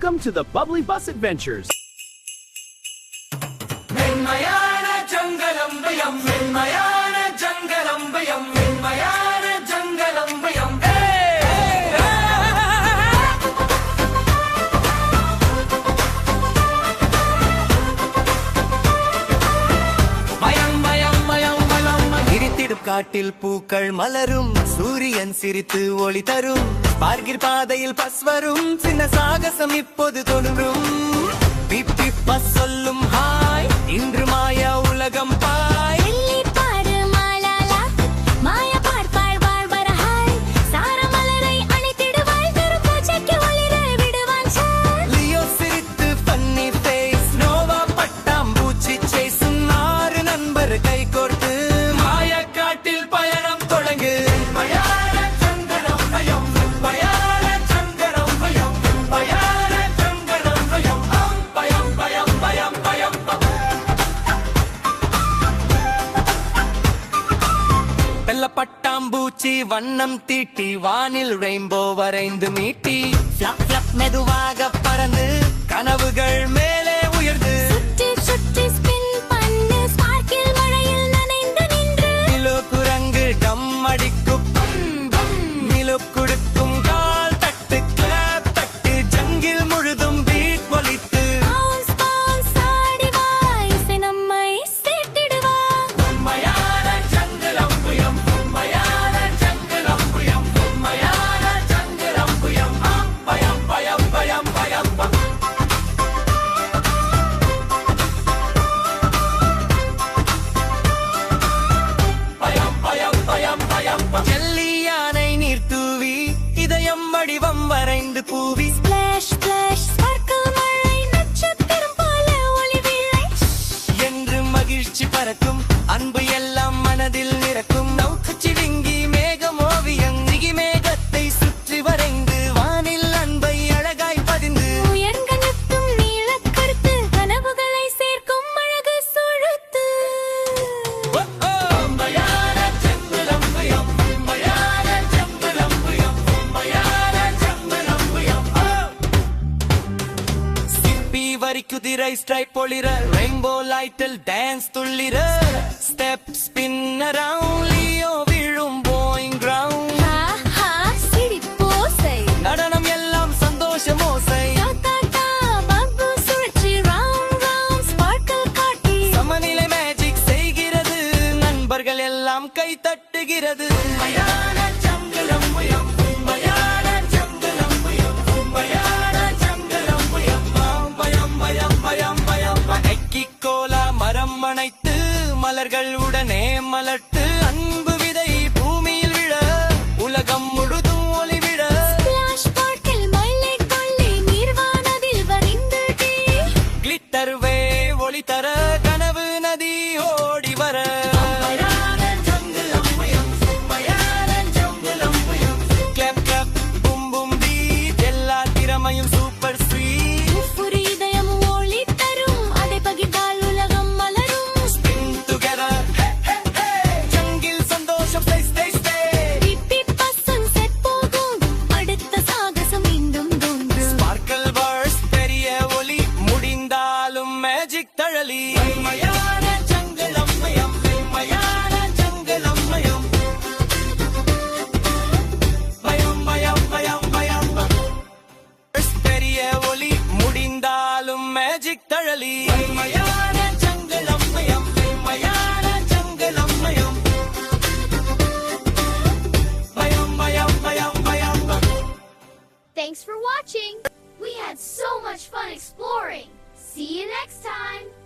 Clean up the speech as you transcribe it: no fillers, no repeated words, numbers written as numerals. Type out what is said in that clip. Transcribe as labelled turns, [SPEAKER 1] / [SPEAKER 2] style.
[SPEAKER 1] Welcome to the Bubbly Bus Adventures.
[SPEAKER 2] காட்டில் பூக்கள் மலரும் சூரியன் சிரித்து ஒளி தரும் பார்கிர் பாதையில் பஸ் வரும் சின்ன சாகசம் இப்போது தொடரும் பிப்பி பஸ் சொல்லும் ஹாய் இன்று மாயா உலகம் பாய் கை கோர்த்து மாயா காட்டில் பயணம் தொடங்கு பட்டாம்பூச்சி வண்ணம் தீட்டி வானில் ரெயின்போ வரைந்து மீட்டி மெதுவாக பறந்து கனவுகள் மேலே உயர்ந்து அடிக்கும் கொடுக்கும் கால் தட்டு கிளாப் தட்டு ஜங்கில் முழுதும் பீட் ஒலித்து நம்மை சேர்த்திடுவா உண்மையான ஜங்கலம்புயம் உண்மையான ஜங்கலம்புயம் உண்மையான ஜங்கலம்புயம் பயம் பயம் பயம் பயம் ஜல்லி யானை நீர் தூவி இதயம் வடிவம் வரைந்து பூவி ஸ்பிளாஷ் ஸ்பிளாஷ் ஸ்பார்க்கிள் மழை நட்சத்திரம் போல ஒளி விழை என்று மகிழ்ச்சி பறக்கும் அன்பு எல்லாம் மனதில் நிறக்கும் நௌக்கச்சி விங்கி மேகம் ஓவியம் நிகி மேகத்தை சுற்றி வரைந்து வானில் அன்பை அழகாய் பதிந்து உயர்கணத்தும் நீளக்கருத்து கனவுகளை சேர்க்கும் அழகு சுழுத்து குதிரை ஸ்ட்ரைப் ஒளிர ரெயின்போ லைட்டில் டான்ஸ் துள்ளிர ஸ்டெப் ஸ்பின் அரவுண்ட் லியோ விழும் போயிங் கிரவுண்ட் சிரிப்போசை நடனம் எல்லாம் சந்தோஷம் ஓசை சமநிலை மேஜிக் செய்கிறது நண்பர்கள் எல்லாம் கை தட்டுகிறது மரம் அணைத்து மலர்கள் உடனே மலர்த்து அன்பு விதை பூமியில் விழ உலகம் முழுதும் ஒளி விட கிளிட்டர் வே ஒளி தர கனவு நதி ஓடி வர கிளப் கிளப் பும் பும் பீட் எல்லா திறமையும் சூப்பர் ஸ்வீட் தழலி மயான ஜங்கலம்மயம் மயான ஜங்கலம்மயம் பயம் பயம் பயம் பயம் பெரிய ஒலி முடிந்தாலும் மேஜிக் தழலி மயான ஜங்கலம்மயம் மயான ஜங்கலம்மயம் பயம் பயம் பயம் பயம்.
[SPEAKER 3] Thanks for watching. We had so much fun exploring. See you next time!